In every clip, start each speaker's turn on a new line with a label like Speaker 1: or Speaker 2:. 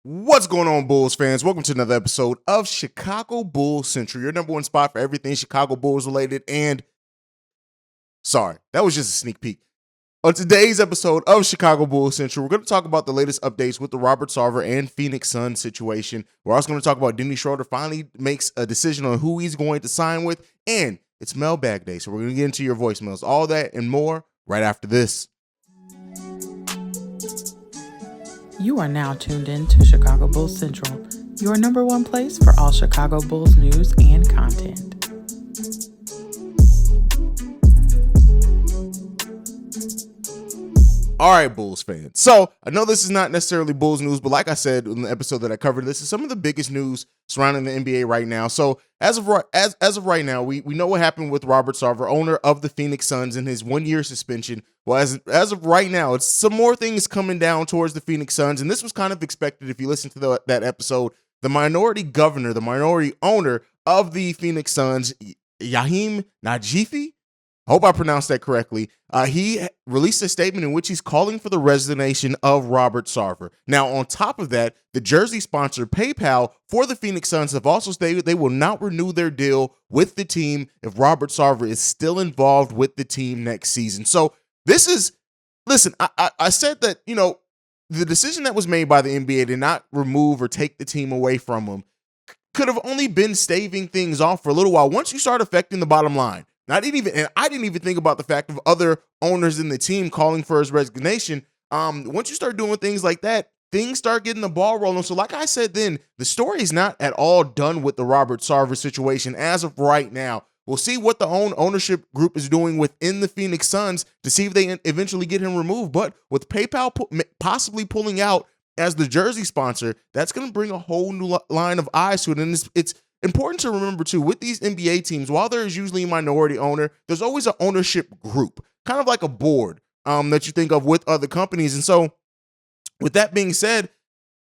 Speaker 1: What's going on, Bulls fans? Welcome to another episode of Chicago Bulls Central, your number one spot for everything Chicago Bulls related. And sorry, that was just a sneak peek. On today's episode of Chicago Bulls Central, we're going to talk about the latest updates with the Robert Sarver and Phoenix Suns situation. We're also going to talk about Dennis Schroeder finally makes a decision on who he's going to sign with. And it's Mailbag Day, so we're going to get into your voicemails. All that and more right after this.
Speaker 2: You are now tuned in to Chicago Bulls Central, your number one place for all Chicago Bulls news and content.
Speaker 1: All right, Bulls fans. So I know this is not necessarily Bulls news, but like I said in the episode that I covered, this is some of the biggest news surrounding the NBA right now. So as of right now, we know what happened with Robert Sarver, owner of the Phoenix Suns, and his 1-year suspension. Well, as of right now, it's some more things coming down towards the Phoenix Suns, and this was kind of expected if you listen to that episode. The minority governor, the minority owner of the Phoenix Suns, Yahim Najifi, I hope I pronounced that correctly. He released a statement in which he's calling for the resignation of Robert Sarver. Now, on top of that, the jersey sponsor PayPal for the Phoenix Suns have also stated they will not renew their deal with the team if Robert Sarver is still involved with the team next season. So listen, I said that, the decision that was made by the NBA to not remove or take the team away from him could have only been staving things off for a little while. Once you start affecting the bottom line, I didn't even think about the fact of other owners in the team calling for his resignation. Once you start doing things like that, things start getting the ball rolling. So like I said then, the story is not at all done with the Robert Sarver situation as of right now. We'll see what the ownership group is doing within the Phoenix Suns to see if they eventually get him removed. But with PayPal possibly pulling out as the jersey sponsor, that's going to bring a whole new line of eyes to it. And it's important to remember, too, with these NBA teams, while there is usually a minority owner, there's always an ownership group, kind of like a board that you think of with other companies. And so with that being said,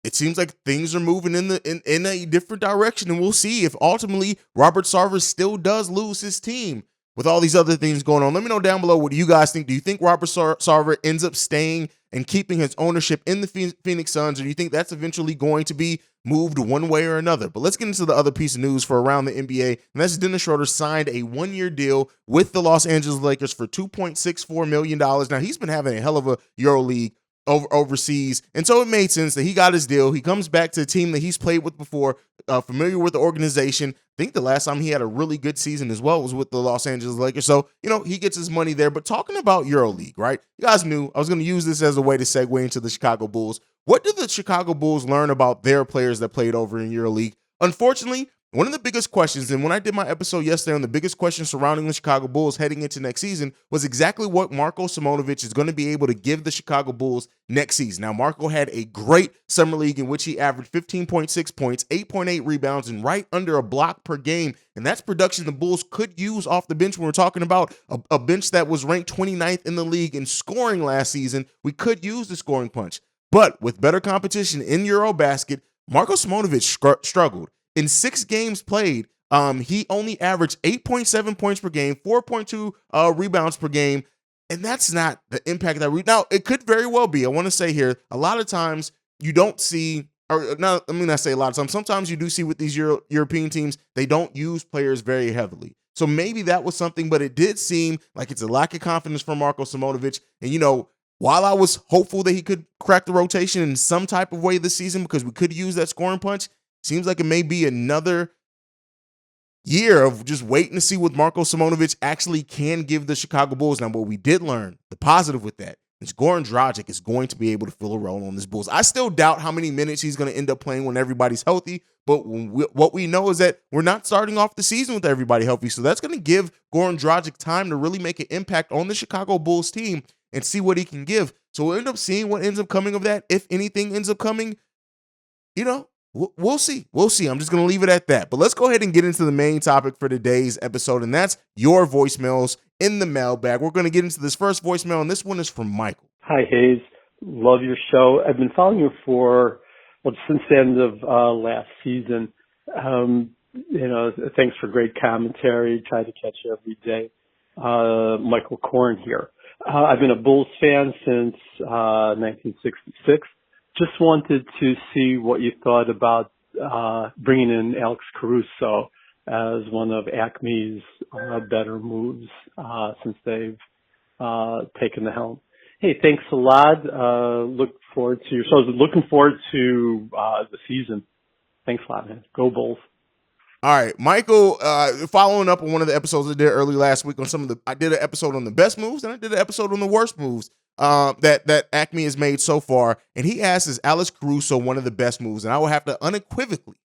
Speaker 1: it seems like things are moving in a different direction. And we'll see if ultimately Robert Sarver still does lose his team with all these other things going on. Let me know down below, what do you guys think? Do you think Robert Sarver ends up staying and keeping his ownership in the Phoenix Suns, or do you think that's eventually going to be moved one way or another? But let's get into the other piece of news for around the NBA, and that's Dennis Schroeder signed a 1-year deal with the Los Angeles Lakers for $2.64 million. Now, he's been having a hell of a EuroLeague overseas, and so it made sense that he got his deal. He comes back to a team that he's played with before, familiar with the organization. I think the last time he had a really good season as well was with the Los Angeles Lakers. So, he gets his money there. But talking about EuroLeague, right? You guys knew I was going to use this as a way to segue into the Chicago Bulls. What did the Chicago Bulls learn about their players that played over in EuroLeague? Unfortunately, one of the biggest questions, and when I did my episode yesterday on the biggest question surrounding the Chicago Bulls heading into next season, was exactly what Marko Simmonovic is going to be able to give the Chicago Bulls next season. Now, Marko had a great summer league in which he averaged 15.6 points, 8.8 rebounds, and right under a block per game. And that's production the Bulls could use off the bench when we're talking about a bench that was ranked 29th in the league in scoring last season. We could use the scoring punch. But with better competition in Eurobasket, Marko Simmonovic struggled. In 6 games played, he only averaged 8.7 points per game, 4.2 rebounds per game, and that's not the impact that now, it could very well be. I want to say here, a lot of times you don't see, or not, let me not say a lot of times, sometimes you do see with these European teams, they don't use players very heavily. So maybe that was something, but it did seem like it's a lack of confidence for Marko Simmonovic. And, while I was hopeful that he could crack the rotation in some type of way this season because we could use that scoring punch, seems like it may be another year of just waiting to see what Marko Simmonovic actually can give the Chicago Bulls. Now, what we did learn, the positive with that, is Goran Dragic is going to be able to fill a role on this Bulls. I still doubt how many minutes he's going to end up playing when everybody's healthy, but what we know is that we're not starting off the season with everybody healthy, so that's going to give Goran Dragic time to really make an impact on the Chicago Bulls team and see what he can give. So we'll end up seeing what ends up coming of that. If anything ends up coming, we'll see. We'll see. I'm just going to leave it at that. But let's go ahead and get into the main topic for today's episode, and that's your voicemails in the mailbag. We're going to get into this first voicemail, and this one is from Michael.
Speaker 3: Hi, Hayes. Love your show. I've been following you since the end of last season. Thanks for great commentary. Try to catch you every day. Michael Korn here. I've been a Bulls fan since 1966. Just wanted to see what you thought about bringing in Alex Caruso as one of AKME's better moves since they've taken the helm. Hey, thanks a lot. Look forward to your shows. Looking forward to the season. Thanks a lot, man. Go Bulls.
Speaker 1: All right, Michael, following up on one of the episodes I did early last week on I did an episode on the best moves and I did an episode on the worst moves that AKME has made so far. And he asked, is Alex Caruso one of the best moves? And I will have to unequivocally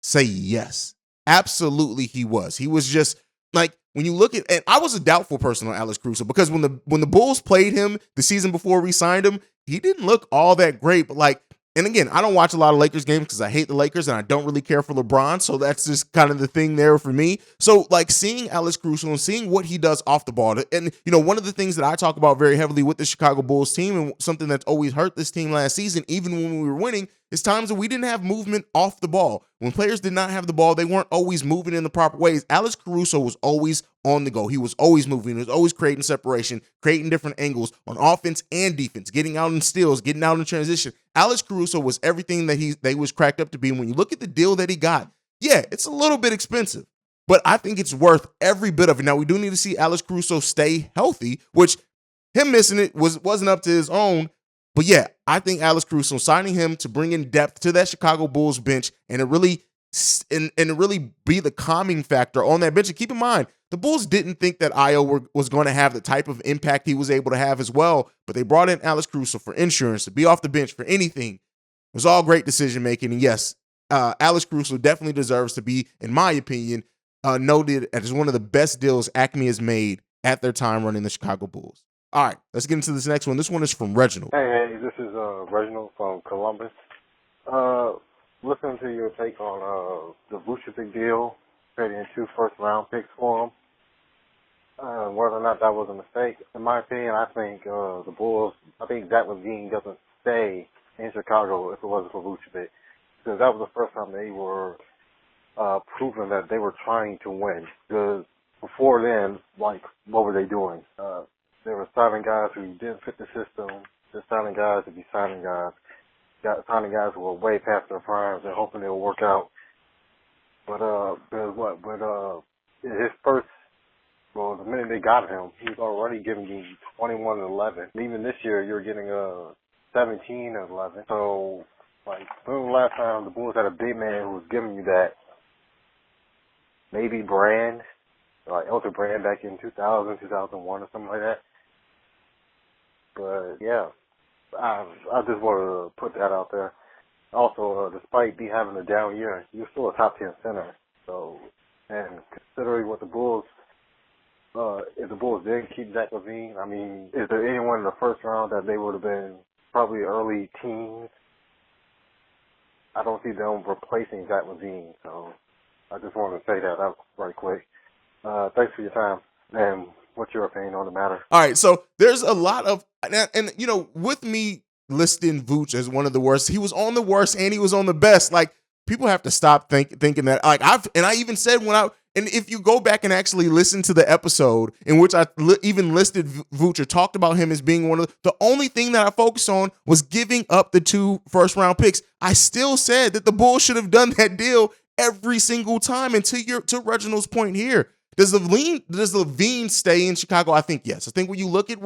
Speaker 1: say yes. Absolutely he was. He was just like, when you look at, and I was a doubtful person on Alex Caruso because when the Bulls played him the season before we signed him, he didn't look all that great. But like, and again, I don't watch a lot of Lakers games because I hate the Lakers and I don't really care for LeBron. So that's just kind of the thing there for me. So like seeing Alex Caruso and seeing what he does off the ball. And, you know, one of the things that I talk about very heavily with the Chicago Bulls team and something that's always hurt this team last season, even when we were winning, is times that we didn't have movement off the ball. When players did not have the ball, they weren't always moving in the proper ways. Alex Caruso was always on the go. He was always moving. He was always creating separation, creating different angles on offense and defense, getting out in steals, getting out in transition. Alex Caruso was everything that he was cracked up to be. And when you look at the deal that he got, yeah, it's a little bit expensive, but I think it's worth every bit of it. Now, we do need to see Alex Caruso stay healthy, which him missing it wasn't up to his own. But yeah, I think Alex Caruso, signing him to bring in depth to that Chicago Bulls bench and to really be the calming factor on that bench. And keep in mind, the Bulls didn't think that Io was going to have the type of impact he was able to have as well, but they brought in Alex Caruso for insurance, to be off the bench for anything. It was all great decision-making. And yes, Alex Caruso definitely deserves to be, in my opinion, noted as one of the best deals AKME has made at their time running the Chicago Bulls. All right, let's get into this next one. This one is from Reginald.
Speaker 4: Hey, this is Reginald from Columbus. Listening to your take on the Vucevic deal, trading 2 first-round picks for him, whether or not that was a mistake. In my opinion, I think the Bulls, I think Zach LaVine doesn't stay in Chicago if it wasn't for Vucevic, because that was the first time they were proving that they were trying to win. Because before then, like, what were they doing? They were signing guys who didn't fit the system, just signing guys to be signing guys, signing guys who were way past their primes and hoping they'll work out. But his first, well, the minute they got him, he was already giving you 21 and 11. And even this year, you're getting 17 and 11. So, like, when was the last time the Bulls had a big man who was giving you that? Maybe Brand, like Elton Brand back in 2000, 2001 or something like that. But yeah, I just wanted to put that out there. Also, despite me having a down year, you're still a top 10 center. So, and considering what the Bulls, if the Bulls didn't keep Zach LaVine, I mean, is there anyone in the first round that they would have been probably early teens? I don't see them replacing Zach LaVine. So, I just wanted to say that out right quick. Thanks for your time. And what's your opinion on the matter?
Speaker 1: All right, so there's a lot of, and you know, with me listing Vooch as one of the worst, he was on the worst and he was on the best. Like, people have to stop thinking that. Like, I even said and if you go back and actually listen to the episode in which I even listed Vooch or talked about him as being one of the only thing that I focused on was giving up the 2 first-round picks. I still said that the Bulls should have done that deal every single time. And to Reginald's point here, does LaVine stay in Chicago? I think yes. I think when you look at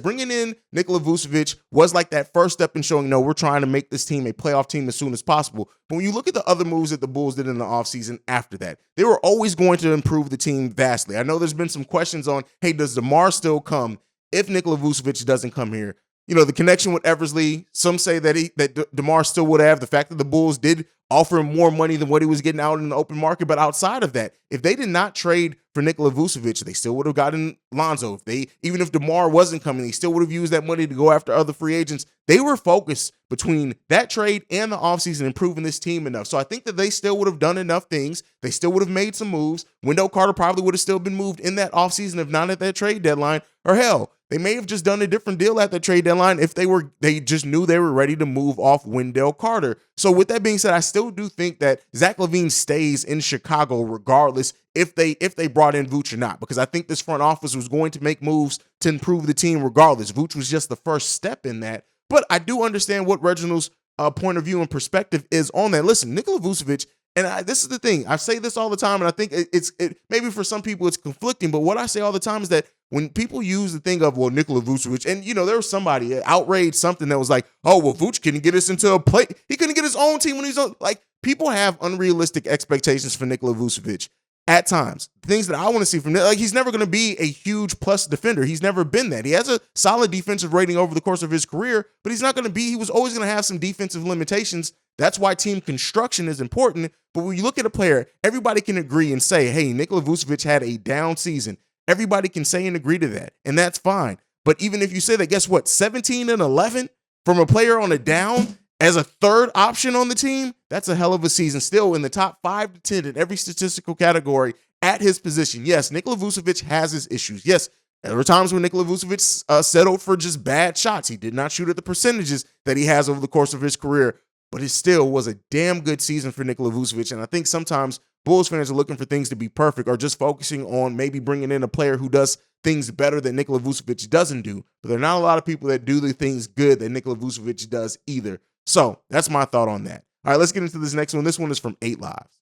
Speaker 1: bringing in Nikola Vucevic was like that first step in showing, no, we're trying to make this team a playoff team as soon as possible. But when you look at the other moves that the Bulls did in the offseason after that, they were always going to improve the team vastly. I know there's been some questions on, hey, does DeMar still come if Nikola Vucevic doesn't come here? You know, the connection with Eversley, some say that DeMar still would have. The fact that the Bulls did offer him more money than what he was getting out in the open market. But outside of that, if they did not trade for Nikola Vucevic, they still would have gotten Lonzo. Even if DeMar wasn't coming, they still would have used that money to go after other free agents. They were focused between that trade and the offseason improving this team enough. So I think that they still would have done enough things. They still would have made some moves. Wendell Carter probably would have still been moved in that offseason if not at that trade deadline. Or hell, they may have just done a different deal at the trade deadline if they just knew they were ready to move off Wendell Carter. So with that being said, I still do think that Zach LaVine stays in Chicago regardless if they brought in Vooch or not, because I think this front office was going to make moves to improve the team regardless. Vooch was just the first step in that. But I do understand what Reginald's point of view and perspective is on that. Listen, Nikola Vucevic, and this is the thing. I say this all the time, and I think it's maybe for some people it's conflicting, but what I say all the time is that when people use the thing of, well, Nikola Vucevic, and, there was somebody outraged something that was like, oh, well, Vooch couldn't get us into a play. He couldn't get his own team when he's on. Like, people have unrealistic expectations for Nikola Vucevic at times. Things that I want to see from him, like, he's never going to be a huge plus defender. He's never been that. He has a solid defensive rating over the course of his career, but he's not going to be, he was always going to have some defensive limitations. That's why team construction is important. But when you look at a player, everybody can agree and say, hey, Nikola Vucevic had a down season. Everybody can say and agree to that, and that's fine. But even if you say that, guess what? 17 and 11 from a player on a down as a third option on the team, that's a hell of a season. Still in the top 5 to 10 in every statistical category at his position. Yes, Nikola Vucevic has his issues. Yes, there were times when Nikola Vucevic settled for just bad shots. He did not shoot at the percentages that he has over the course of his career, but it still was a damn good season for Nikola Vucevic. And I think sometimes Bulls fans are looking for things to be perfect or just focusing on maybe bringing in a player who does things better than Nikola Vucevic doesn't do. But there are not a lot of people that do the things good that Nikola Vucevic does either. So that's my thought on that. All right, let's get into this next one. This one is from 8 Lives.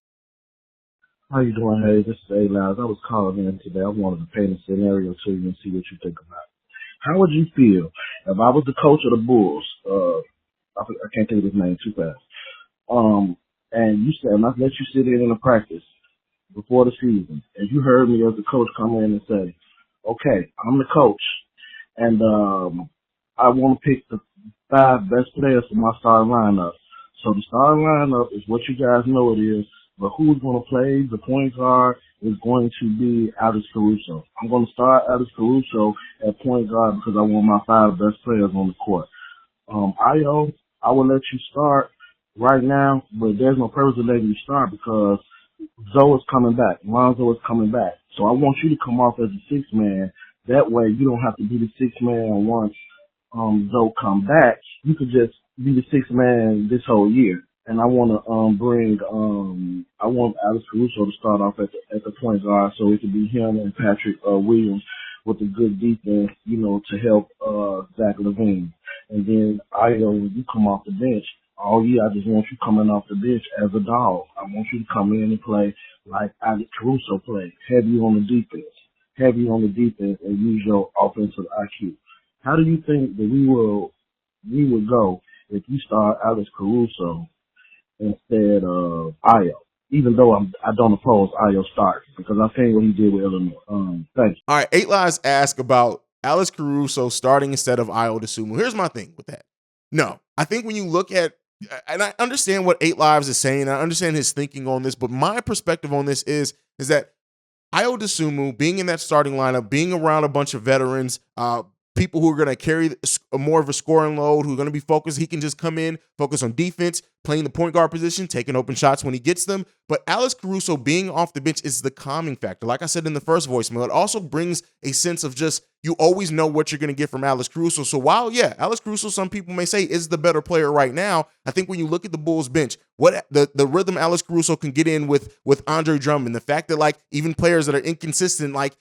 Speaker 5: How you doing, Hey? This is 8 Lives. I was calling in today. I wanted to paint a scenario to you and see what you think about it. How would you feel if I was the coach of the Bulls? I can't think of his name too fast. And you said, I let you sit in a practice before the season, and you heard me as the coach come in and say, okay, I'm the coach, and I want to pick the 5 best players for my starting lineup. So the starting lineup is what you guys know it is, but who's going to play the point guard is going to be Alex Caruso. I'm going to start Alex Caruso at point guard because I want my 5 best players on the court. Io, I will let you start right now, but there's no purpose of letting you start because Zoe is coming back. Lonzo is coming back. So I want you to come off as a 6th man. That way you don't have to be the 6th man once Zoe come back. You could just be the 6th man this whole year. And I want to I want Alex Caruso to start off at the point guard so it could be him and Patrick Williams with a good defense, to help Zach LaVine. And then when you come off the bench, all year I just want you coming off the bench as a dog. I want you to come in and play like Alex Caruso played, heavy on the defense, and use your offensive IQ. How do you think that we would go if you start Alex Caruso instead of Io? Even though I don't oppose Io starting because I've seen what he did with Illinois. Thank you.
Speaker 1: All right, 8 Lives ask about Alex Caruso starting instead of Io DeSumo. Here's my thing with that. No, I think when you look at, and I understand what 8 Lives is saying, I understand his thinking on this, but my perspective on this is that Io DeSumo being in that starting lineup, being around a bunch of veterans, people who are going to carry more of a scoring load, who are going to be focused. He can just come in, focus on defense, playing the point guard position, taking open shots when he gets them. But Alex Caruso being off the bench is the calming factor. Like I said in the first voicemail, it also brings a sense of just, you always know what you're going to get from Alex Caruso. So while, Alex Caruso, some people may say is the better player right now, I think when you look at the Bulls bench, what the rhythm Alex Caruso can get in with Andre Drummond, the fact that like even players that are inconsistent, like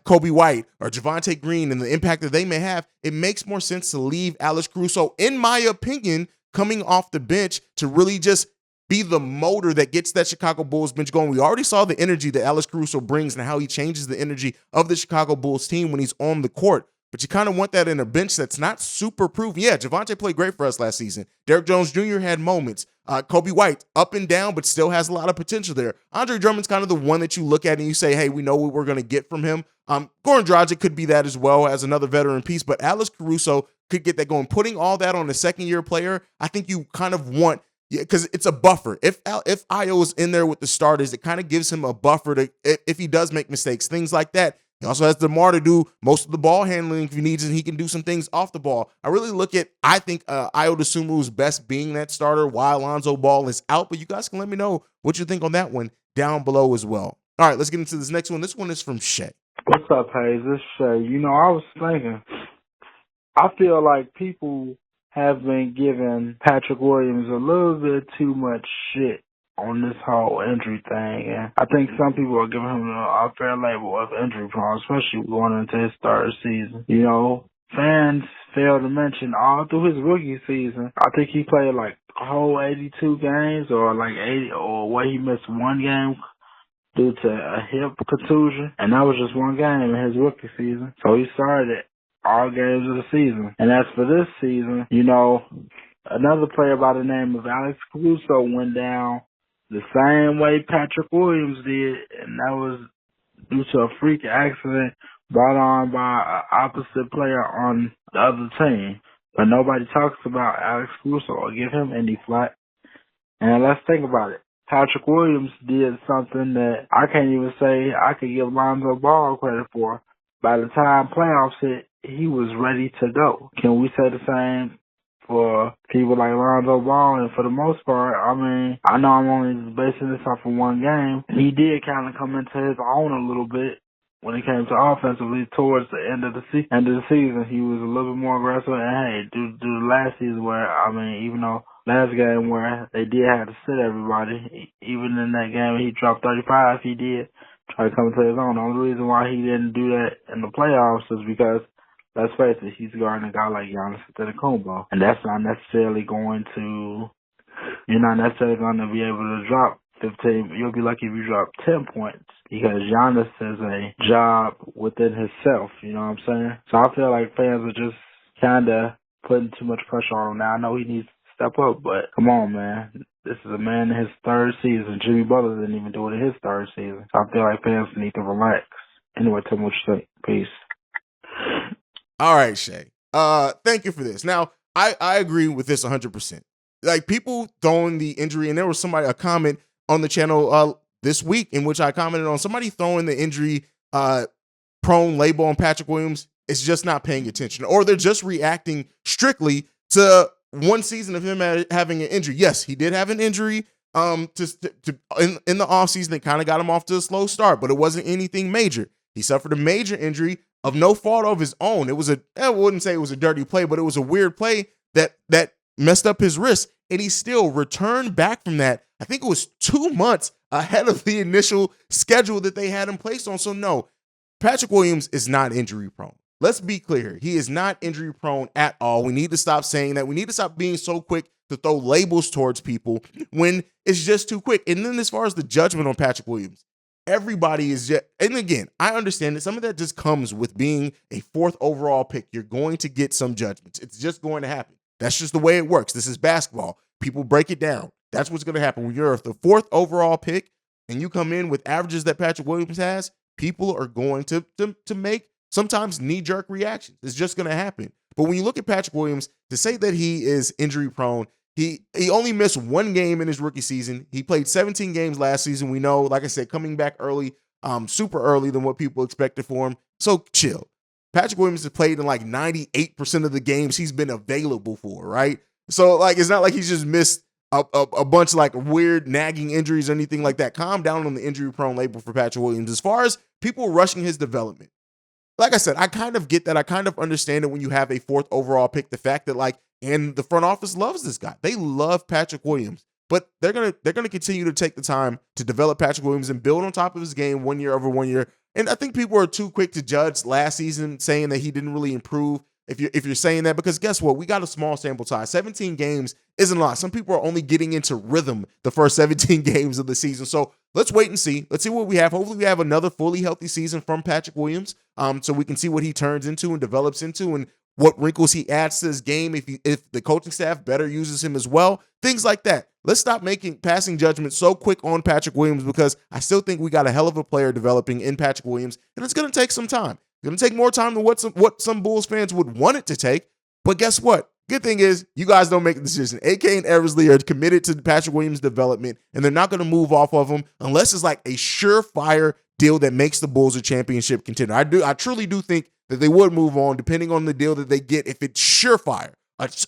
Speaker 1: Kobe White or Javonte Green and the impact that they may have, it makes more sense to leave Alex Caruso, in my opinion, coming off the bench to really just be the motor that gets that Chicago Bulls bench going. We already saw the energy that Alex Caruso brings and how he changes the energy of the Chicago Bulls team when he's on the court. But you kind of want that in a bench that's not super proven. Yeah, Javonte played great for us last season. Derrick Jones Jr. had moments. Kobe White, up and down, but still has a lot of potential there. Andre Drummond's kind of the one that you look at and you say, hey, we know what we're going to get from him. Goran Dragic could be that as well as another veteran piece, but Alex Caruso could get that going. Putting all that on a second-year player, I think you kind of want, because it's a buffer. If Io is in there with the starters, it kind of gives him a buffer to if he does make mistakes, things like that. He also has DeMar to do most of the ball handling if he needs, and he can do some things off the ball. I think Io DeSumo's best being that starter while Lonzo Ball is out, but you guys can let me know what you think on that one down below as well. All right, let's get into this next one. This one is from Shay.
Speaker 6: What's up, Hayes? This is Shay. I was thinking, I feel like people have been giving Patrick Williams a little bit too much shit on this whole injury thing, and I think some people are giving him a fair label of injury prone, especially going into his third season. fans fail to mention all through his rookie season. I think he played like a whole 82 games or like 80, or where he missed one game due to a hip contusion, and that was just one game in his rookie season. So he started all games of the season. And as for this season, you know, another player by the name of Alex Caruso went down the same way Patrick Williams did, and that was due to a freak accident brought on by an opposite player on the other team. But nobody talks about Alex Caruso or give him any flack. And let's think about it. Patrick Williams did something that I can't even say I could give Lonzo Ball credit for. By the time playoffs hit, he was ready to go. Can we say the same for people like Lonzo Ball? And for the most part, I mean, I know I'm only basing this off of one game. He did kind of come into his own a little bit when it came to offensively towards the end of the season. He was a little bit more aggressive. And hey, due to the last season where, I mean, even though last game where they did have to sit everybody, even in that game he dropped 35, he did try to come into his own. The only reason why he didn't do that in the playoffs is because, let's face it, he's guarding a guy like Giannis Antetokounmpo, and that's not necessarily going to, you're not necessarily going to be able to drop 15. You'll be lucky if you drop 10 points, because Giannis has a job within himself, you know what I'm saying? So I feel like fans are just kind of putting too much pressure on him now. I know he needs to step up, but come on, man. This is a man in his third season. Jimmy Butler didn't even do it in his third season. So I feel like fans need to relax. Anyway, tell me what you think. Peace.
Speaker 1: All right, Shay. Thank you for this. Now, I agree with this 100%. Like, people throwing the injury, and there was a comment on the channel this week in which I commented on somebody throwing the injury prone label on Patrick Williams. It's just not paying attention, or they're just reacting strictly to one season of him having an injury. Yes, he did have an injury in the offseason that kind of got him off to a slow start, but it wasn't anything major. He suffered a major injury of no fault of his own. It was I wouldn't say it was a dirty play, but it was a weird play that messed up his wrist, and he still returned back from that. I think it was 2 months ahead of the initial schedule that they had him placed on. So no, Patrick Williams is not injury prone. Let's be clear. He is not injury prone at all. We need to stop saying that. We need to stop being so quick to throw labels towards people when it's just too quick. And then as far as the judgment on Patrick Williams, everybody is just, and again, I understand that some of that just comes with being a 4th overall pick. You're going to get some judgments. It's just going to happen. That's just the way it works. This is basketball. People break it down. That's what's going to happen. When you're the 4th overall pick and you come in with averages that Patrick Williams has, people are going to make sometimes knee-jerk reactions. It's just going to happen. But when you look at Patrick Williams, to say that he is injury-prone, he only missed 1 game in his rookie season. He played 17 games last season. We know, like I said, coming back early, super early than what people expected for him. So chill. Patrick Williams has played in like 98% of the games he's been available for, right? So like, it's not like he's just missed a bunch of like weird nagging injuries or anything like that. Calm down on the injury-prone label for Patrick Williams. As far as people rushing his development, like I said, I kind of get that. I kind of understand it when you have a 4th overall pick. The fact that and the front office loves this guy. They love Patrick Williams, but they're gonna continue to take the time to develop Patrick Williams and build on top of his game 1 year over 1 year. And I think people are too quick to judge last season, saying that he didn't really improve. If you're saying that, because guess what? We got a small sample size. 17 games isn't a lot. Some people are only getting into rhythm the first 17 games of the season. So let's wait and see. Let's see what we have. Hopefully we have another fully healthy season from Patrick Williams, so we can see what he turns into and develops into and what wrinkles he adds to his game if the coaching staff better uses him as well. Things like that. Let's stop passing judgment so quick on Patrick Williams, because I still think we got a hell of a player developing in Patrick Williams, and it's going to take some time. It's going to take more time than what some Bulls fans would want it to take. But guess what? Good thing is you guys don't make the decision. AK and Eversley are committed to Patrick Williams' development, and they're not going to move off of him unless it's like a surefire deal that makes the Bulls a championship contender. I truly do think that they would move on depending on the deal that they get. If it's surefire,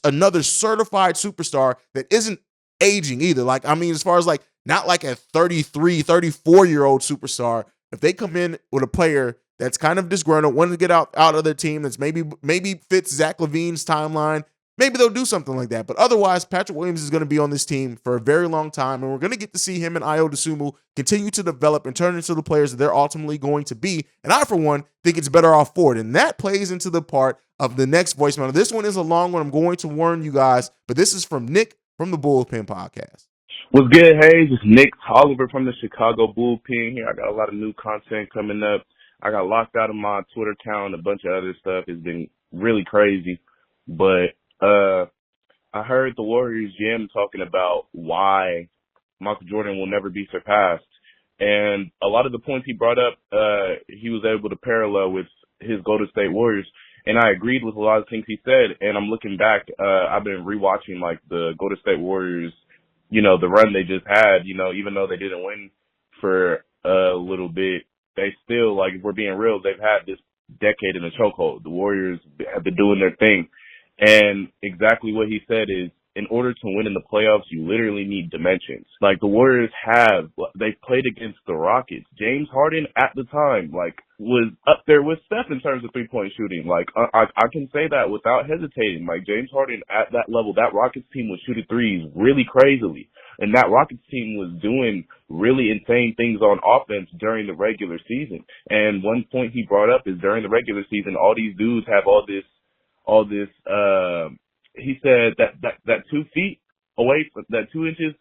Speaker 1: another certified superstar that isn't aging either. Like, I mean, as far as like, not like a 33, 34-year-old superstar. If they come in with a player that's kind of disgruntled, wanting to get out of their team, that's maybe fits Zach LaVine's timeline, maybe they'll do something like that. But otherwise, Patrick Williams is going to be on this team for a very long time, and we're going to get to see him and Ayo Dosunmu continue to develop and turn into the players that they're ultimately going to be. And I, for one, think it's better off for it. And that plays into the part of the next voicemail. This one is a long one. I'm going to warn you guys, but this is from Nick from the Bullpen Podcast.
Speaker 7: What's good, Hayes? It's Nick Tolliver from the Chicago Bullpen here. I got a lot of new content coming up. I got locked out of my Twitter account and a bunch of other stuff. It's been really crazy. But I heard the Warriors GM talking about why Michael Jordan will never be surpassed. And a lot of the points he brought up, he was able to parallel with his Golden State Warriors. And I agreed with a lot of things he said. And I'm looking back, I've been rewatching like the Golden State Warriors, the run they just had, even though they didn't win for a little bit, they still, like, if we're being real, they've had this decade in a chokehold. The Warriors have been doing their thing. And exactly what he said is, in order to win in the playoffs, you literally need dimensions. Like, the Warriors they played against the Rockets. James Harden, at the time, was up there with Steph in terms of three-point shooting. I can say that without hesitating. James Harden, at that level, that Rockets team was shooting threes really crazily. And that Rockets team was doing really insane things on offense during the regular season. And one point he brought up is during the regular season, all these dudes have all this, he said that 2 feet away, that 2 inches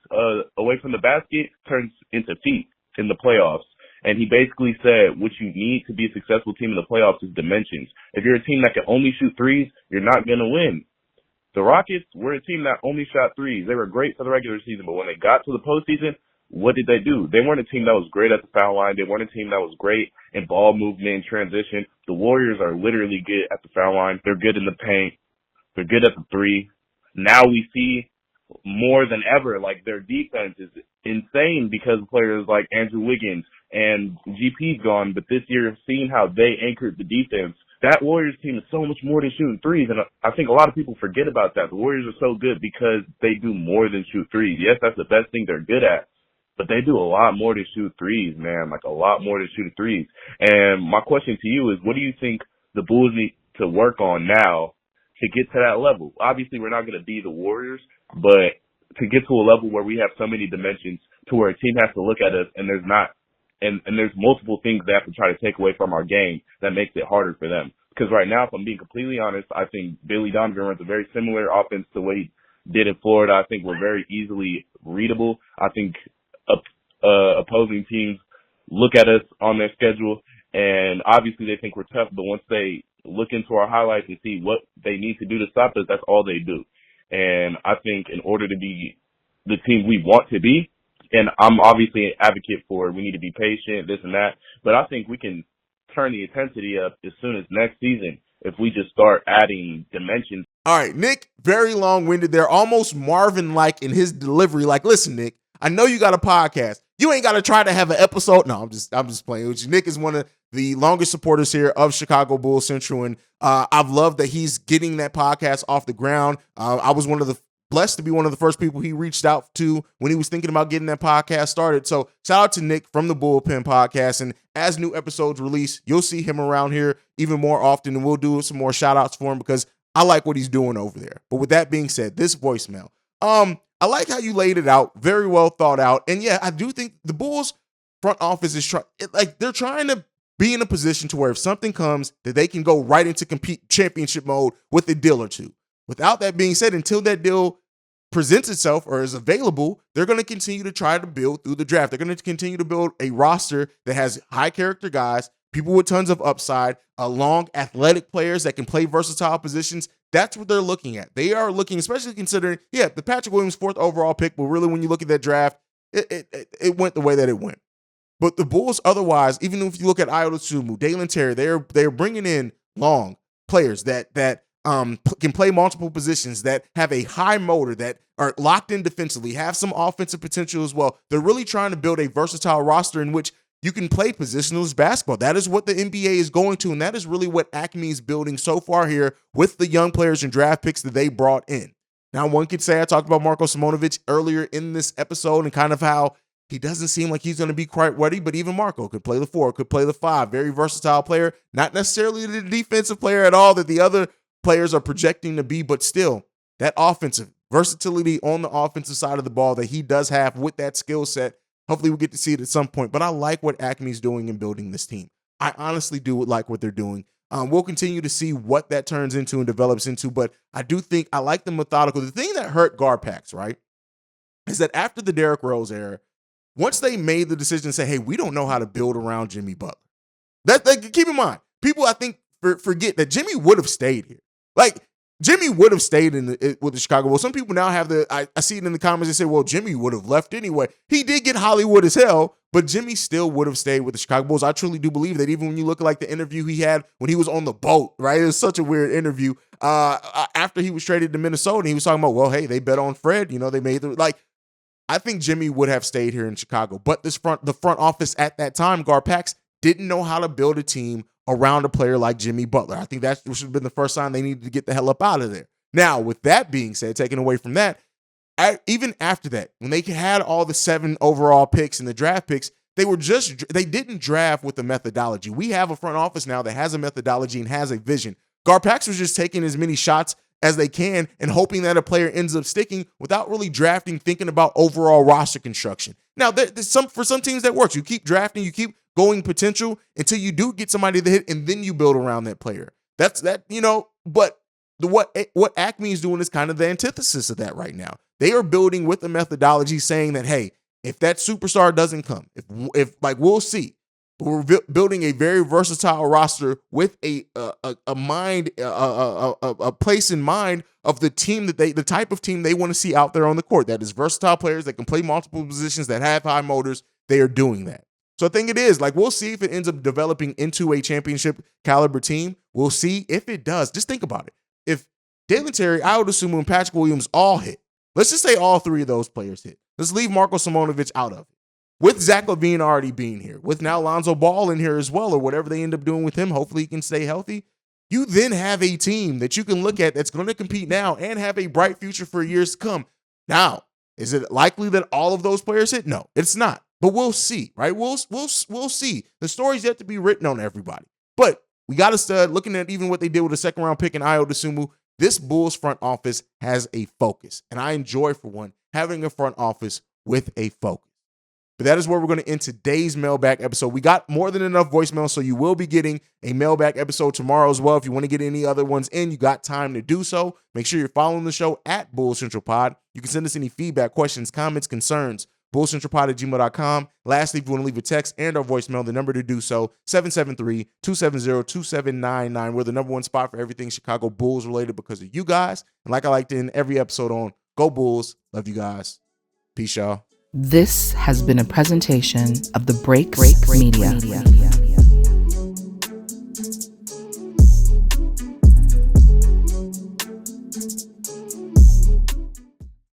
Speaker 7: away from the basket turns into feet in the playoffs. And he basically said what you need to be a successful team in the playoffs is dimensions. If you're a team that can only shoot threes, you're not going to win. The Rockets were a team that only shot threes. They were great for the regular season, but when they got to the postseason, what did they do? They weren't a team that was great at the foul line. They weren't a team that was great in ball movement and transition. The Warriors are literally good at the foul line. They're good in the paint. They're good at the three. Now we see more than ever, their defense is insane because of players like Andrew Wiggins and GP's gone. But this year, seeing how they anchored the defense, that Warriors team is so much more than shooting threes. And I think a lot of people forget about that. The Warriors are so good because they do more than shoot threes. Yes, that's the best thing they're good at, but they do a lot more than shoot threes, man. A lot more than shoot threes. And my question to you is, what do you think the Bulls need to work on now to get to that level? Obviously, we're not going to be the Warriors, but to get to a level where we have so many dimensions to where a team has to look at us and there's not, and there's multiple things they have to try to take away from our game that makes it harder for them. Because right now, if I'm being completely honest, I think Billy Donovan runs a very similar offense to what he did in Florida. I think we're very easily readable. I think opposing teams look at us on their schedule, and obviously they think we're tough, but once they look into our highlights and see what they need to do to stop us, that's all they do. And I think in order to be the team we want to be, and I'm obviously an advocate for we need to be patient, this and that, but I think we can turn the intensity up as soon as next season if we just start adding dimensions.
Speaker 1: All right, Nick, very long-winded there, almost Marvin-like in his delivery. Listen, Nick, I know you got a podcast. You ain't got to try to have an episode. No, I'm just playing with you. Nick is one of the longest supporters here of Chicago Bulls Central, and I've loved that he's getting that podcast off the ground. I was blessed to be one of the first people he reached out to when he was thinking about getting that podcast started. So shout out to Nick from the Bullpen Podcast. And as new episodes release, you'll see him around here even more often, and we'll do some more shout outs for him because I like what he's doing over there. But with that being said, this voicemail, I like how you laid it out, very well thought out. And yeah, I do think the Bulls front office is they're trying to be in a position to where if something comes, that they can go right into compete championship mode with a deal or two. Without that being said, until that deal presents itself or is available, they're going to continue to try to build through the draft. They're going to continue to build a roster that has high character guys, people with tons of upside, long athletic players that can play versatile positions. That's what they're looking at. They are looking, especially considering, the Patrick Williams 4th overall pick, but really when you look at that draft, it went the way that it went. But the Bulls otherwise, even if you look at Ayo Dosunmu, Dalen Terry, they're bringing in long players that can play multiple positions, that have a high motor, that are locked in defensively, have some offensive potential as well. They're really trying to build a versatile roster in which you can play positionless basketball. That is what the NBA is going to, and that is really what AKME is building so far here with the young players and draft picks that they brought in. Now, one could say I talked about Marko Simmonovic earlier in this episode and kind of how he doesn't seem like he's going to be quite ready, but even Marko could play the 4, could play the 5. Very versatile player, not necessarily the defensive player at all that the other players are projecting to be, but still, that offensive versatility on the offensive side of the ball that he does have with that skill set. Hopefully we get to see it at some point. But I like what AKME's doing in building this team. I honestly do like what they're doing. We'll continue to see what that turns into and develops into, but I do think I like the methodical. The thing that hurt Garpax, right, is that after the Derrick Rose era, once they made the decision to say, hey, we don't know how to build around Jimmy Butler. Keep in mind, people I think forget that Jimmy would have stayed here. Like, Jimmy would have stayed with the Chicago Bulls. Some people now have I see it in the comments, they say, well, Jimmy would have left anyway. He did get Hollywood as hell, but Jimmy still would have stayed with the Chicago Bulls. I truly do believe that, even when you look at like the interview he had when he was on the boat, right? It was such a weird interview. After he was traded to Minnesota, he was talking about, well, hey, they bet on Fred. They made I think Jimmy would have stayed here in Chicago, but the front office at that time, Garpax, didn't know how to build a team around a player like Jimmy Butler. I think that should have been the first sign they needed to get the hell up out of there. Now, with that being said, taken away from that, even after that, when they had all the 7 overall picks and the draft picks, they didn't draft with a methodology. We have a front office now that has a methodology and has a vision. Garpax was just taking as many shots as they can and hoping that a player ends up sticking without really drafting, thinking about overall roster construction. Now, for some teams that works. You keep drafting, you keep going potential until you do get somebody to hit, and then you build around that player. But what AKME is doing is kind of the antithesis of that right now. They are building with a methodology saying that, hey, if that superstar doesn't come, if we'll see. We're building a very versatile roster with a mind, a place in mind of the team the type of team they want to see out there on the court. That is versatile players that can play multiple positions, that have high motors. They are doing that. So I think it is. We'll see if it ends up developing into a championship caliber team. We'll see if it does. Just think about it. If Dalen Terry, Ayo Dosunmu, and Patrick Williams all hit, let's just say all 3 of those players hit. Let's leave Marko Simmonovic out of it. With Zach LaVine already being here, with now Lonzo Ball in here as well, or whatever they end up doing with him, hopefully he can stay healthy. You then have a team that you can look at that's going to compete now and have a bright future for years to come. Now, is it likely that all of those players hit? No, it's not. But we'll see, right? We'll see. The story's yet to be written on everybody. But we got to start looking at even what they did with a second-round pick in Ayo Dosunmu. This Bulls front office has a focus, and I enjoy, for one, having a front office with a focus. But that is where we're going to end today's Mailbag episode. We got more than enough voicemails, so you will be getting a Mailbag episode tomorrow as well. If you want to get any other ones in, you got time to do so. Make sure you're following the show at Bulls Central Pod. You can send us any feedback, questions, comments, concerns, bullscentralpod@gmail.com. Lastly, if you want to leave a text and our voicemail, the number to do so, 773-270-2799. We're the number one spot for everything Chicago Bulls related because of you guys. And like I like to end every episode on, go Bulls. Love you guys. Peace, y'all.
Speaker 2: This has been a presentation of the Break Media.